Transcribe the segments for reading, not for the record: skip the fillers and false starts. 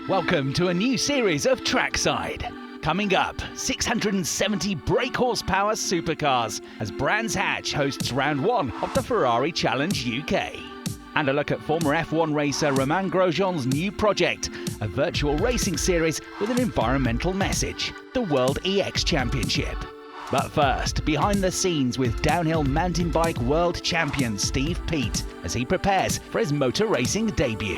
Welcome to a new series of Trackside. Coming up, 670 brake horsepower supercars as Brands Hatch hosts round one of the Ferrari Challenge UK. And a look at former F1 racer Romain Grosjean's new project, a virtual racing series with an environmental message, the World EX Championship. But first, behind the scenes with downhill mountain bike world champion Steve Peat as he prepares for his motor racing debut.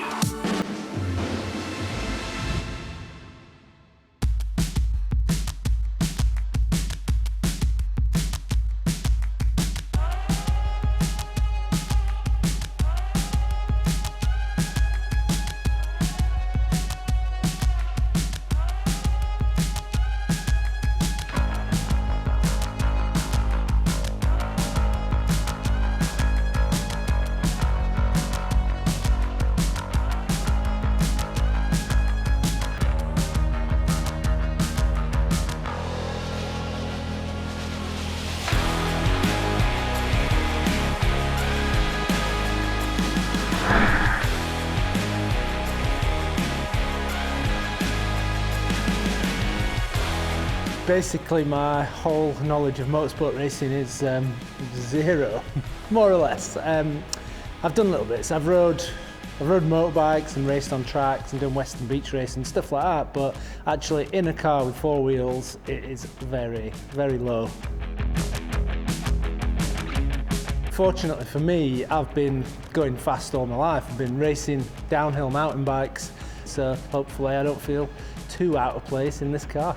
Basically, my whole knowledge of motorsport racing is zero, more or less. I've done little bits. I've rode motorbikes and raced on tracks and done Western Beach racing, stuff like that, but actually in a car with four wheels, it is very, very low. Fortunately for me, I've been going fast all my life. I've been racing downhill mountain bikes, so hopefully I don't feel too out of place in this car.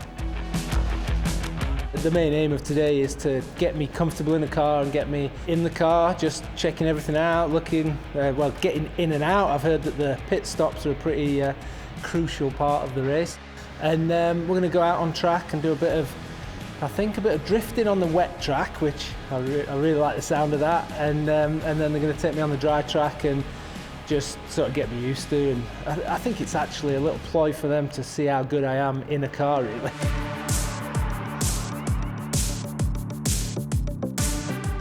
The main aim of today is to get me comfortable in the car and get me in the car, just checking everything out, looking, getting in and out. I've heard that the pit stops are a pretty crucial part of the race. And we're going to go out on track and do a bit of drifting on the wet track, which I really like the sound of that. And then they're going to take me on the dry track and just sort of get me used to. And I think it's actually a little ploy for them to see how good I am in a car, really.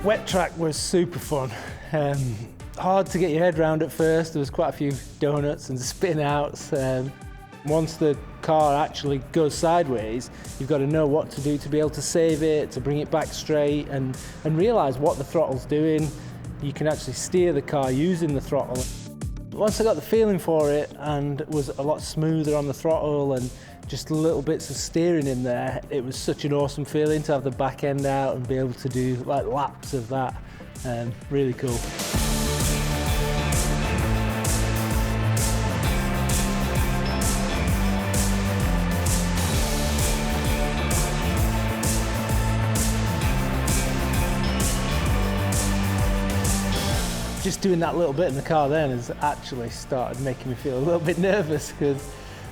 Wet track was super fun. Hard to get your head around at first. There was quite a few donuts and spin outs. Once the car actually goes sideways, you've got to know what to do to be able to save it, to bring it back straight, and realise what the throttle's doing. You can actually steer the car using the throttle. Once I got the feeling for it and was a lot smoother on the throttle and just little bits of steering in there, it was such an awesome feeling to have the back end out and be able to do like laps of that. Really cool. Just doing that little bit in the car then has actually started making me feel a little bit nervous, because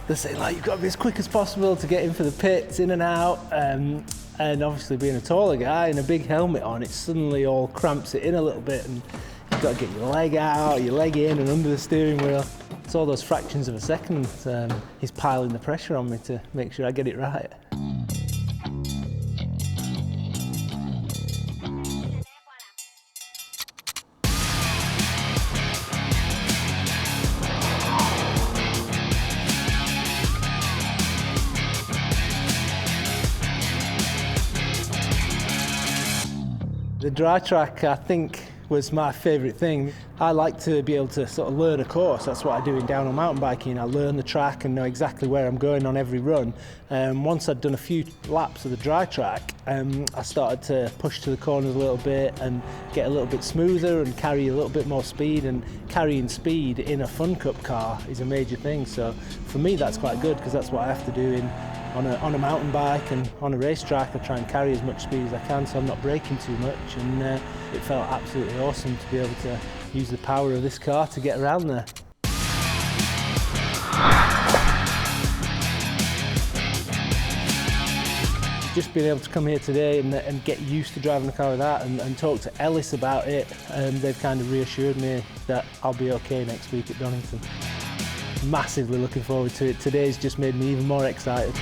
they're saying, like, you've got to be as quick as possible to get in for the pits, in and out, and obviously being a taller guy and a big helmet on, it suddenly all cramps it in a little bit, and you've got to get your leg out, your leg in and under the steering wheel. It's all those fractions of a second. He's piling the pressure on me to make sure I get it right. The dry track, I think, was my favourite thing. I like to be able to sort of learn a course. That's what I do in downhill mountain biking. I learn the track and know exactly where I'm going on every run. Once I'd done a few laps of the dry track, I started to push to the corners a little bit and get a little bit smoother and carry a little bit more speed. And carrying speed in a Fun Cup car is a major thing. So for me, that's quite good, because that's what I have to do on a mountain bike and on a racetrack. I try and carry as much speed as I can so I'm not braking too much, and it felt absolutely awesome to be able to use the power of this car to get around there. Just being able to come here today and get used to driving the car with that and talk to Ellis about it, they've kind of reassured me that I'll be okay next week at Donington. Massively looking forward to it. Today's just made me even more excited.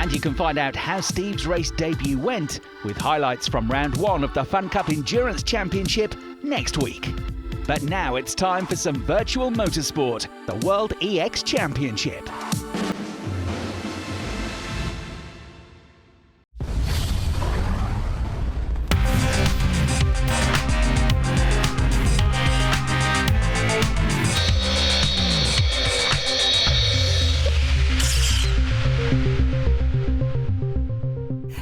And you can find out how Steve's race debut went with highlights from round 1 of the Fun Cup Endurance Championship next week. But now it's time for some virtual motorsport, the World EX Championship.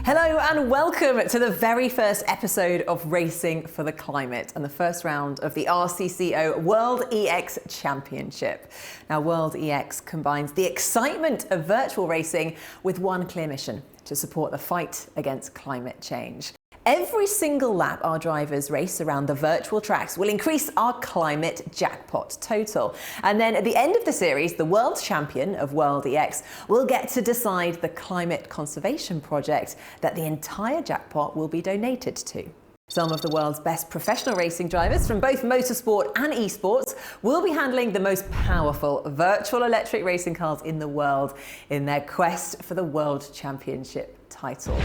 Hello and welcome to the very first episode of Racing for the Climate and the first round of the RCCO World EX Championship. Now, World EX combines the excitement of virtual racing with one clear mission: to support the fight against climate change. Every single lap our drivers race around the virtual tracks will increase our climate jackpot total. And then at the end of the series, the world champion of World EX will get to decide the climate conservation project that the entire jackpot will be donated to. Some of the world's best professional racing drivers from both motorsport and esports will be handling the most powerful virtual electric racing cars in the world in their quest for the World Championship title.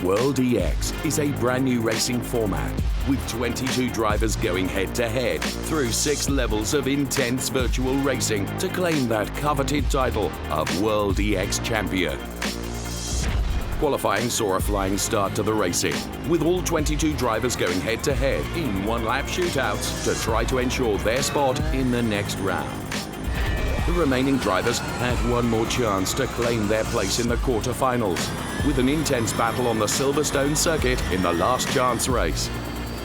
World EX is a brand new racing format with 22 drivers going head-to-head through 6 levels of intense virtual racing to claim that coveted title of World EX Champion. Qualifying saw a flying start to the racing, with all 22 drivers going head-to-head in one-lap shootouts to try to ensure their spot in the next round. The remaining drivers had one more chance to claim their place in the quarterfinals, with an intense battle on the Silverstone circuit in the last chance race.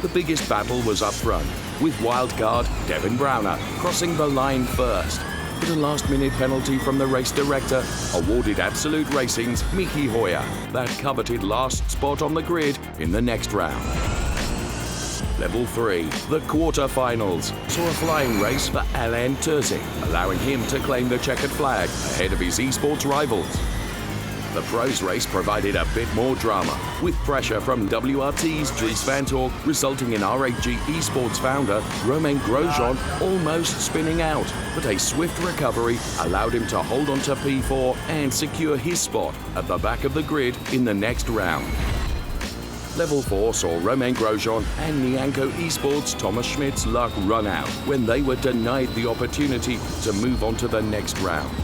The biggest battle was up front, with wildcard Devin Browner crossing the line first, but a last-minute penalty from the race director awarded Absolute Racing's Miki Hoyer that coveted last spot on the grid in the next round. Level 3, the quarter-finals, saw a flying race for Alain Terzic, allowing him to claim the checkered flag ahead of his esports rivals. The pros race provided a bit more drama, with pressure from WRT's Dries van Tork resulting in RAG esports founder Romain Grosjean almost spinning out, but a swift recovery allowed him to hold on to P4 and secure his spot at the back of the grid in the next round. Level 4 saw Romain Grosjean and Nianco Esports' Thomas Schmidt's luck run out when they were denied the opportunity to move on to the next round.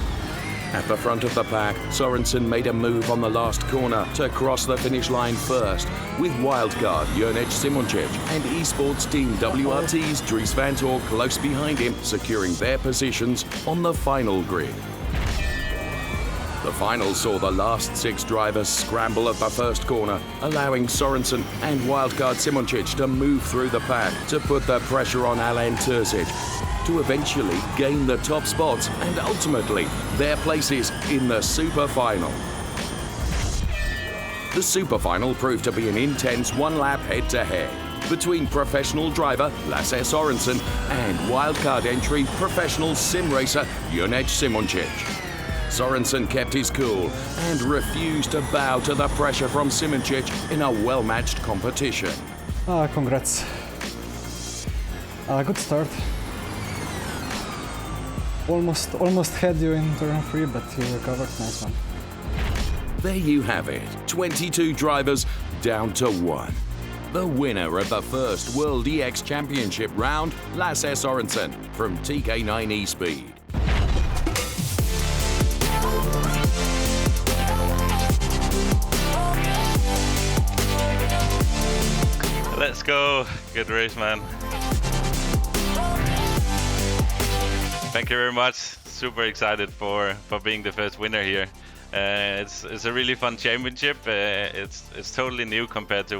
At the front of the pack, Sorensen made a move on the last corner to cross the finish line first, with wildcard Jurnej Simoncic and esports team WRT's Dries van Tork close behind him, securing their positions on the final grid. The final saw the last 6 drivers scramble at the first corner, allowing Sorensen and wildcard Simoncic to move through the pack to put the pressure on Alain Terzic to eventually gain the top spots and ultimately their places in the Super Final. The Super Final proved to be an intense one-lap head-to-head between professional driver Lasse Sorensen and wildcard entry professional sim racer Jurnej Simoncic. Sorensen kept his cool and refused to bow to the pressure from Simoncic in a well-matched competition. Congrats. Good start. Almost had you in turn 3, but you recovered. Nice one. There you have it, 22 drivers down to 1. The winner of the first World EX Championship round, Lasse Sorensen from TK9 eSpeed. Let's go. Good race, man. Thank you very much. Super excited for being the first winner here. It's a really fun championship. It's totally new compared to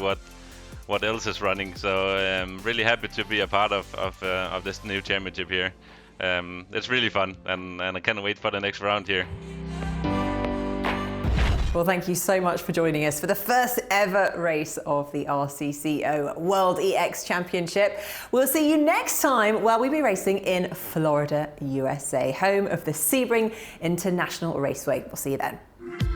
what else is running. So I'm really happy to be a part of this new championship here. It's really fun, and I can't wait for the next round here. Well, thank you so much for joining us for the first ever race of the RCCO World EX Championship. We'll see you next time where we'll be racing in Florida, USA, home of the Sebring International Raceway. We'll see you then.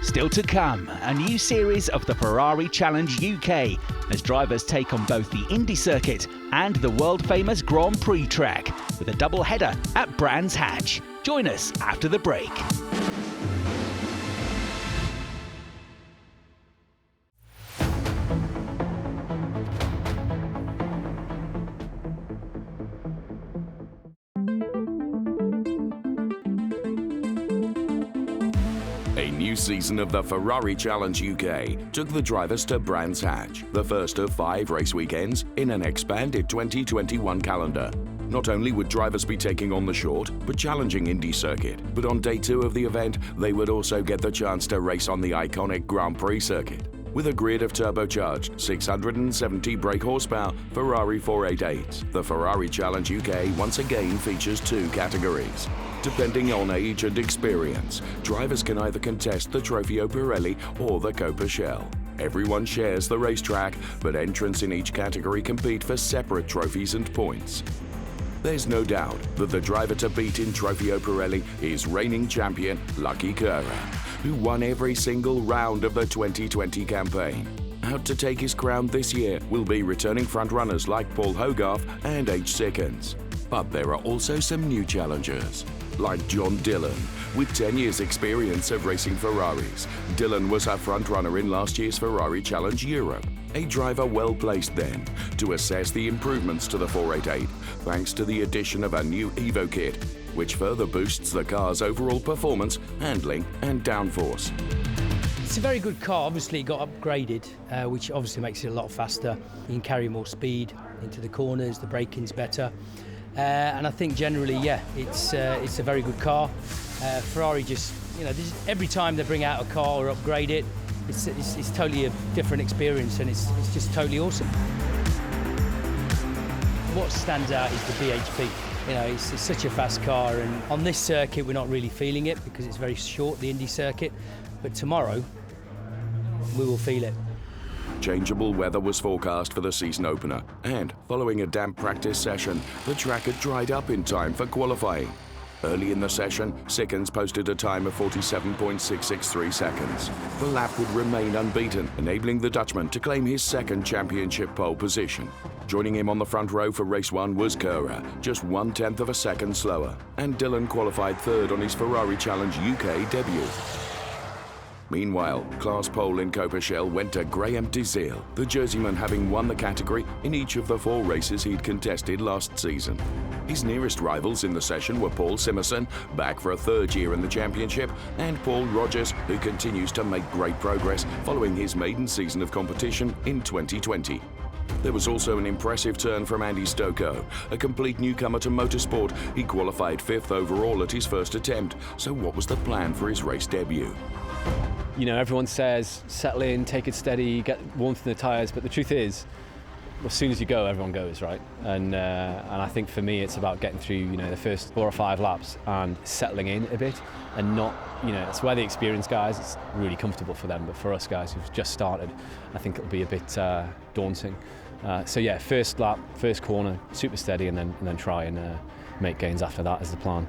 Still to come, a new series of the Ferrari Challenge UK as drivers take on both the Indy circuit and the world-famous Grand Prix track with a double header at Brands Hatch. Join us after the break. new season of the Ferrari Challenge UK took the drivers to Brands Hatch, the first of 5 race weekends in an expanded 2021 calendar. Not only would drivers be taking on the short but challenging Indy circuit, but on day 2 of the event, they would also get the chance to race on the iconic Grand Prix circuit. With a grid of turbocharged 670 brake horsepower Ferrari 488s, the Ferrari Challenge UK once again features 2 categories. Depending on age and experience, drivers can either contest the Trofeo Pirelli or the Copa Shell. Everyone shares the racetrack, but entrants in each category compete for separate trophies and points. There's no doubt that the driver to beat in Trofeo Pirelli is reigning champion Lucky Kerr, who won every single round of the 2020 campaign. Out to take his crown this year will be returning frontrunners like Paul Hogarth and H. Sickens. But there are also some new challengers, like John Dillon. With 10 years' experience of racing Ferraris, Dillon was a frontrunner in last year's Ferrari Challenge Europe. A driver well placed then to assess the improvements to the 488 thanks to the addition of a new Evo kit, which further boosts the car's overall performance, handling and downforce. It's a very good car. Obviously it got upgraded, which obviously makes it a lot faster. You can carry more speed into the corners, the braking's better. And I think generally, yeah, it's a very good car. Ferrari just, every time they bring out a car or upgrade it, it's totally a different experience, and it's just totally awesome. What stands out is the BHP. It's such a fast car, and on this circuit we're not really feeling it because it's very short, the Indy circuit, but tomorrow we will feel it. Changeable weather was forecast for the season opener, and following a damp practice session, the track had dried up in time for qualifying. Early in the session, Sickens posted a time of 47.663 seconds. The lap would remain unbeaten, enabling the Dutchman to claim his second championship pole position. Joining him on the front row for race 1 was Kerr, just 1/10 of a second slower, and Dillon qualified 3rd on his Ferrari Challenge UK debut. Meanwhile, class pole in Copa Shell went to Graham DeZiel, the Jerseyman having won the category in each of the 4 races he'd contested last season. His nearest rivals in the session were Paul Simerson, back for a 3rd year in the championship, and Paul Rogers, who continues to make great progress following his maiden season of competition in 2020. There was also an impressive turn from Andy Stocco, a complete newcomer to motorsport. He qualified 5th overall at his first attempt. So what was the plan for his race debut? Everyone says, settle in, take it steady, get warmth in the tyres, but the truth is, as soon as you go, everyone goes, right? And I think for me, it's about getting through, the first 4 or 5 laps and settling in a bit, and not, it's where the experienced guys, it's really comfortable for them, but for us guys who've just started, I think it'll be a bit daunting. So yeah, first lap, first corner, super steady, and then try and make gains after that is the plan.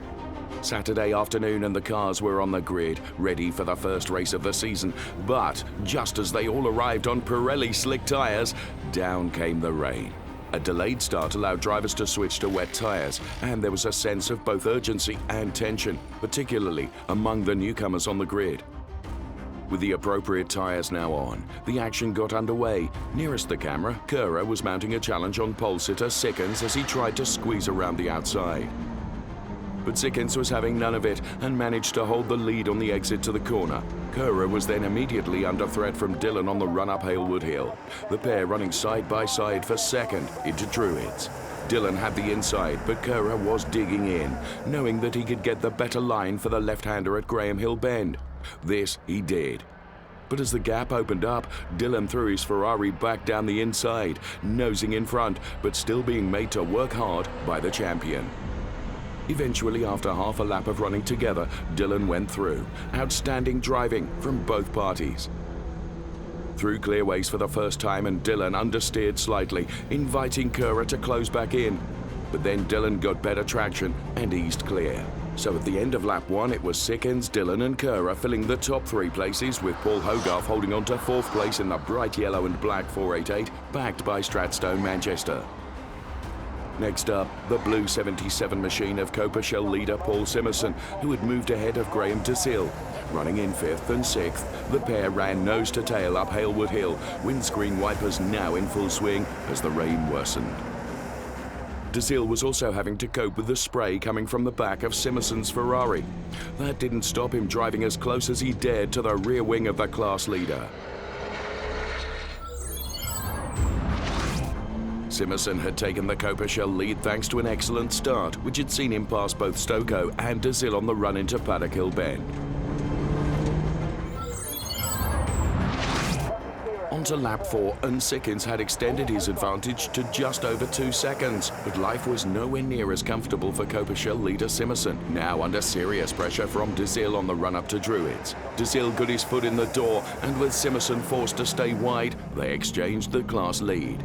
Saturday afternoon and the cars were on the grid, ready for the first race of the season. But just as they all arrived on Pirelli slick tyres, down came the rain. A delayed start allowed drivers to switch to wet tyres, and there was a sense of both urgency and tension, particularly among the newcomers on the grid. With the appropriate tyres now on, the action got underway. Nearest the camera, Kerr was mounting a challenge on pole sitter Sickens as he tried to squeeze around the outside. But Sickens was having none of it and managed to hold the lead on the exit to the corner. Kerr was then immediately under threat from Dillon on the run-up Halewood Hill, the pair running side by side for second into Druids. Dillon had the inside, but Kerr was digging in, knowing that he could get the better line for the left-hander at Graham Hill Bend. This he did. But as the gap opened up, Dillon threw his Ferrari back down the inside, nosing in front, but still being made to work hard by the champion. Eventually, after half a lap of running together, Dillon went through. Outstanding driving from both parties. Through clearways for the first time, and Dillon understeered slightly, inviting Kerr to close back in. But then Dillon got better traction and eased clear. So at the end of lap 1, it was Sickens, Dillon and Kerr filling the top 3 places, with Paul Hogarth holding on to 4th place in the bright yellow and black 488, backed by Stratstone Manchester. Next up, the blue 77 machine of Copa Shell leader Paul Simerson, who had moved ahead of Graham DeZiel. Running in 5th and 6th, the pair ran nose to tail up Halewood Hill, windscreen wipers now in full swing as the rain worsened. Desil was also having to cope with the spray coming from the back of Simonson's Ferrari. That didn't stop him driving as close as he dared to the rear wing of the class leader. Simonson had taken the Copa-Shell lead thanks to an excellent start, which had seen him pass both Stoko and Desil on the run into Paddock Hill Bend. Onto lap 4, and Sikkens had extended his advantage to just over 2 seconds, but life was nowhere near as comfortable for Copa-Shell leader Simonson, now under serious pressure from Desil on the run-up to Druids. Desil got his foot in the door, and with Simonson forced to stay wide, they exchanged the class lead.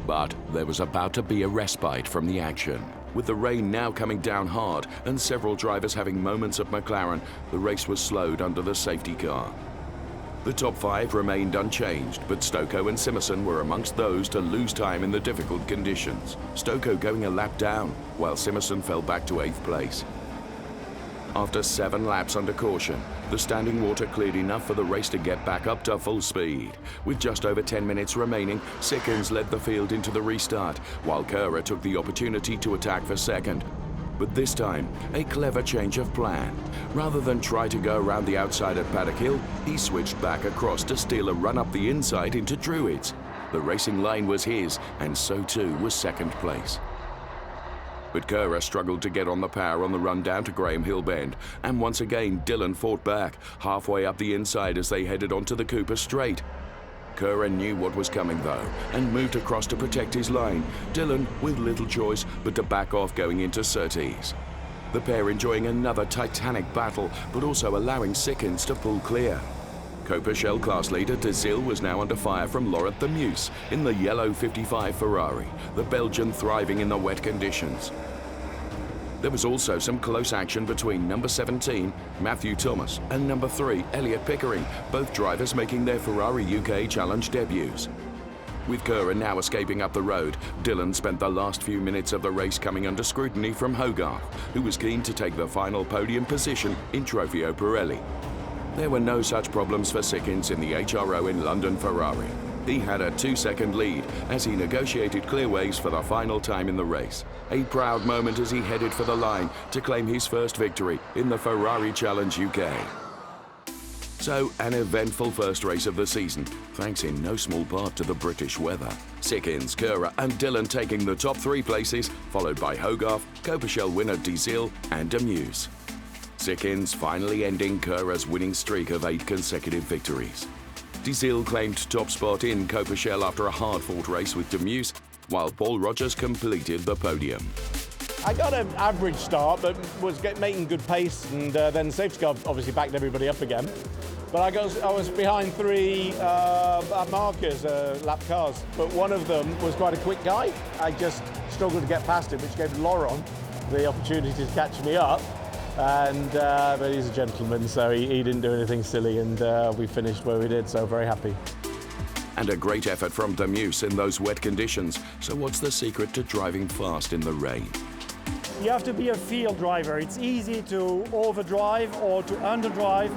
But there was about to be a respite from the action. With the rain now coming down hard and several drivers having moments of McLaren, the race was slowed under the safety car. The top 5 remained unchanged, but Stoko and Simonson were amongst those to lose time in the difficult conditions. Stoko going a lap down, while Simonson fell back to 8th place. After 7 laps under caution, the standing water cleared enough for the race to get back up to full speed. With just over 10 minutes remaining, Sikkens led the field into the restart, while Kerr took the opportunity to attack for second. But this time, a clever change of plan. Rather than try to go around the outside at Paddock Hill, he switched back across to steal a run up the inside into Druids. The racing line was his, and so too was second place. But Kerr struggled to get on the power on the run down to Graham Hill Bend, and once again Dillon fought back, halfway up the inside as they headed onto the Cooper Straight. Kerr knew what was coming though, and moved across to protect his line, Dillon with little choice but to back off going into Surtees. The pair enjoying another titanic battle, but also allowing Sikkens to pull clear. Copa-Shell class leader Desil was now under fire from Laurent de Meuse in the yellow 55 Ferrari, the Belgian thriving in the wet conditions. There was also some close action between number 17, Matthew Thomas, and number 3, Elliot Pickering, both drivers making their Ferrari UK Challenge debuts. With Kerr now escaping up the road, Dillon spent the last few minutes of the race coming under scrutiny from Hogarth, who was keen to take the final podium position in Trofeo Pirelli. There were no such problems for Sikkens in the HRO in London Ferrari. He had a 2-second lead as he negotiated clearways for the final time in the race. A proud moment as he headed for the line to claim his first victory in the Ferrari Challenge UK. So, an eventful first race of the season, thanks in no small part to the British weather. Sikkens, Kerr and Dillon taking the top 3 places, followed by Hogarth, Copa-Shell winner Desil and de Meuse. Sikkens finally ending Kerr's winning streak of 8 consecutive victories. Desil claimed top spot in Copa-Shell after a hard-fought race with de Meuse, while Paul Rogers completed the podium. I got an average start, but was making good pace, and then the safety car obviously backed everybody up again. But I was behind 3 markers, lap cars, but one of them was quite a quick guy. I just struggled to get past him, which gave Laurent the opportunity to catch me up. And but he's a gentleman, so he didn't do anything silly, and we finished where we did, so very happy. And a great effort from de Meuse in those wet conditions. So what's the secret to driving fast in the rain? You have to be a field driver. It's easy to overdrive or to underdrive.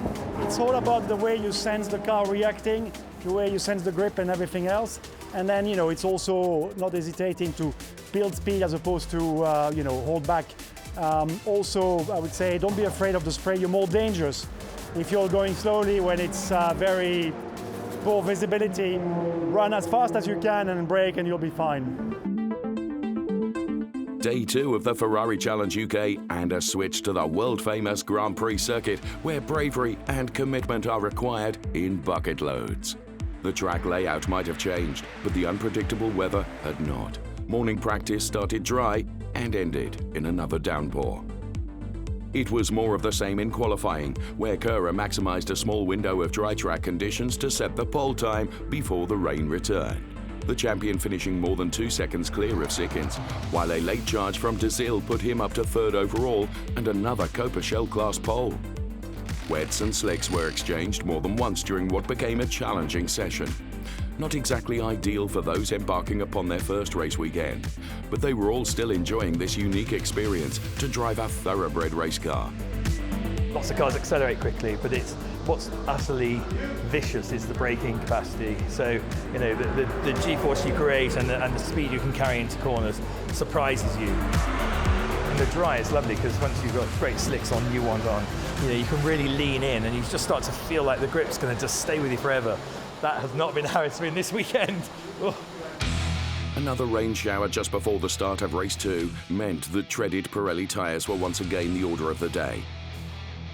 It's all about the way you sense the car reacting, the way you sense the grip and everything else. And then, it's also not hesitating to build speed as opposed to, hold back. Also, I would say, don't be afraid of the spray. You're more dangerous if you're going slowly when it's very poor visibility. Run as fast as you can and brake and you'll be fine. Day 2 of the Ferrari Challenge UK and a switch to the world-famous Grand Prix circuit where bravery and commitment are required in bucket loads. The track layout might have changed, but the unpredictable weather had not. Morning practice started dry and ended in another downpour. It was more of the same in qualifying, where Kerr maximised a small window of dry track conditions to set the pole time before the rain returned. The champion finishing more than 2 seconds clear of Sikkens, while a late charge from Desil put him up to 3rd overall and another Copa-Shell class pole. Wets and slicks were exchanged more than once during what became a challenging session. Not exactly ideal for those embarking upon their first race weekend, but they were all still enjoying this unique experience to drive a thoroughbred race car. Lots of cars accelerate quickly, but it's What's utterly vicious is the braking capacity. So, you know, the G-force you create and the speed you can carry into corners surprises you. And the dry is lovely because once you've got great slicks on, new ones on, you know, you can really lean in and you just start to feel like the grip's going to just stay with you forever. That has not been how it's been this weekend. Oh. Another rain shower just before the start of race 2 meant that treaded Pirelli tyres were once again the order of the day.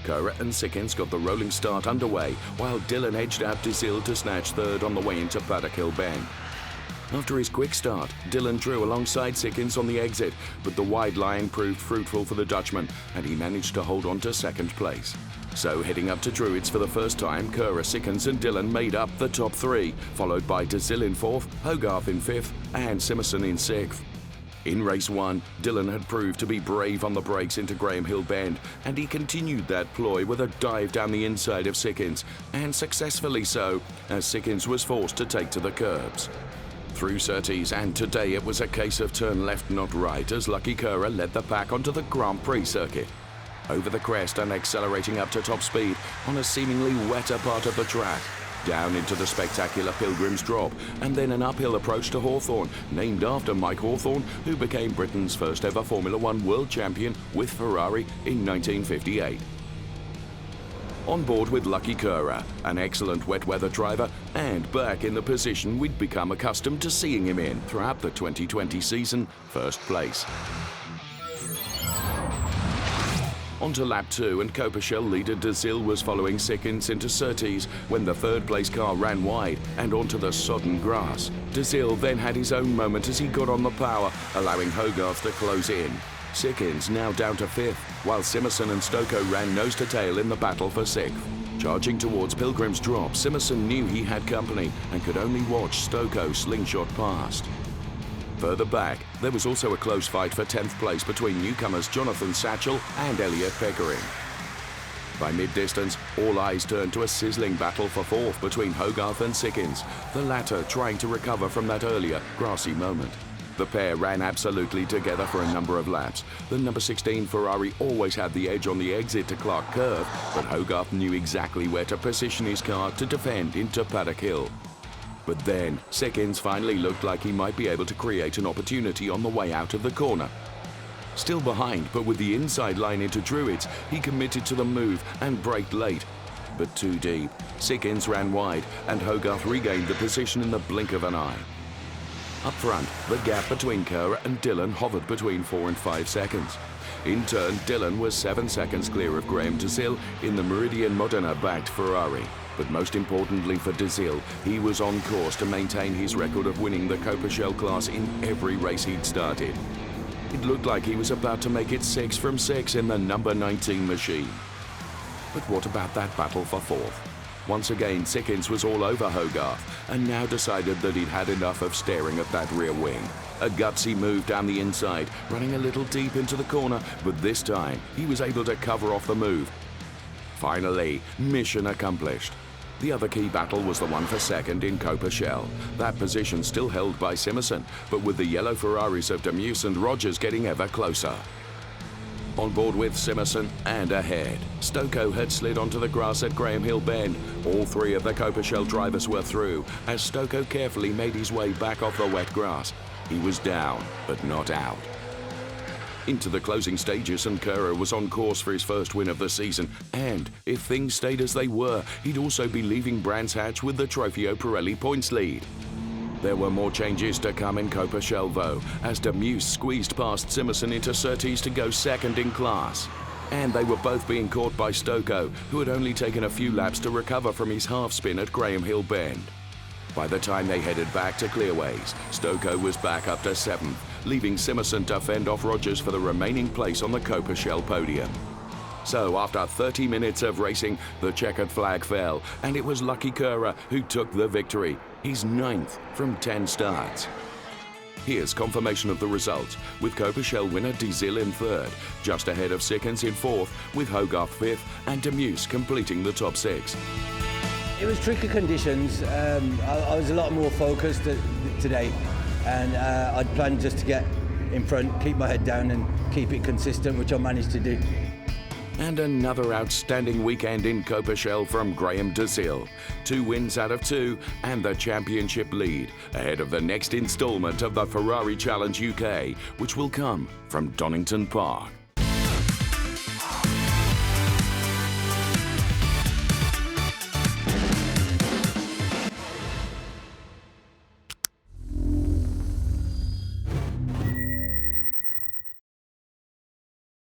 Cura and Sickens got the rolling start underway, while Dillon edged out Desil to snatch third on the way into Paddock Hill Bend. After his quick start, Dillon drew alongside Sickens on the exit, but the wide line proved fruitful for the Dutchman, and he managed to hold on to second place. So heading up to Druids for the first time, Cura, Sickens and Dillon made up the top 3, followed by Desil in 4th, Hogarth in 5th and Simerson in 6th. In race 1, Dillon had proved to be brave on the brakes into Graham Hill Bend, and he continued that ploy with a dive down the inside of Sickens, and successfully so, as Sickens was forced to take to the curbs. Through Surtees, and today it was a case of turn left not right as Lucky Cura led the pack onto the Grand Prix circuit. Over the crest and accelerating up to top speed on a seemingly wetter part of the track, down into the spectacular Pilgrim's Drop, and then an uphill approach to Hawthorne, named after Mike Hawthorne, who became Britain's first ever Formula One world champion with Ferrari in 1958. On board with Lucky Cura, an excellent wet weather driver, and back in the position we'd become accustomed to seeing him in throughout the 2020 season, first place. Onto lap 2, and Copershell leader Desil was following Sickens into Surtees when the third place car ran wide and onto the sodden grass. Desil then had his own moment as he got on the power, allowing Hogarth to close in. Sickens now down to 5th, while Simerson and Stoko ran nose to tail in the battle for 6th. Charging towards Pilgrim's Drop, Simerson knew he had company and could only watch Stoko slingshot past. Further back, there was also a close fight for 10th place between newcomers Jonathan Satchel and Elliot Peckering. By mid-distance, all eyes turned to a sizzling battle for 4th between Hogarth and Sickens, the latter trying to recover from that earlier grassy moment. The pair ran absolutely together for a number of laps. The number 16 Ferrari always had the edge on the exit to Clark Curve, but Hogarth knew exactly where to position his car to defend into Paddock Hill. But then, Sickens finally looked like he might be able to create an opportunity on the way out of the corner. Still behind, but with the inside line into Druids, he committed to the move and braked late. But too deep. Sickens ran wide, and Hogarth regained the position in the blink of an eye. Up front, the gap between Cura and Dillon hovered between 4 and 5 seconds. In turn, Dillon was 7 seconds clear of Graham Desil in the Meridian Modena-backed Ferrari. But most importantly for Desil, he was on course to maintain his record of winning the Copershell class in every race he'd started. It looked like he was about to make it 6 from 6 in the number 19 machine. But what about that battle for 4th? Once again, Sickens was all over Hogarth, and now decided that he'd had enough of staring at that rear wing. A gutsy move down the inside, running a little deep into the corner, but this time he was able to cover off the move. Finally, mission accomplished. The other key battle was the one for 2nd in Copershell. That position still held by Simerson, but with the yellow Ferraris of Demuse and Rogers getting ever closer. On board with Simerson and ahead, Stoko had slid onto the grass at Graham Hill Bend. All 3 of the Copershell drivers were through, as Stoko carefully made his way back off the wet grass. He was down, but not out. Into the closing stages, and Cura was on course for his first win of the season, and if things stayed as they were, he'd also be leaving Brands Hatch with the Trofeo Pirelli points lead. There were more changes to come in Copershell though, as Demuse squeezed past Simerson into Surtees to go 2nd in class. And they were both being caught by Stoko, who had only taken a few laps to recover from his half-spin at Graham Hill Bend. By the time they headed back to Clearways, Stoko was back up to 7th, leaving Simerson to fend off Rogers for the remaining place on the Copershell podium. So after 30 minutes of racing, the checkered flag fell, and it was Lucky Cura who took the victory, his 9th from 10 starts. Here's confirmation of the results, with Copershell winner Desil in 3rd, just ahead of Sickens in 4th, with Hogarth 5th, and Demuse completing the top 6. It was tricky conditions. I was a lot more focused today, and I'd planned just to get in front, keep my head down and keep it consistent, which I managed to do. And another outstanding weekend in Coppershell from Graham DeSille. 2 wins out of 2 and the championship lead ahead of the next instalment of the Ferrari Challenge UK, which will come from Donington Park.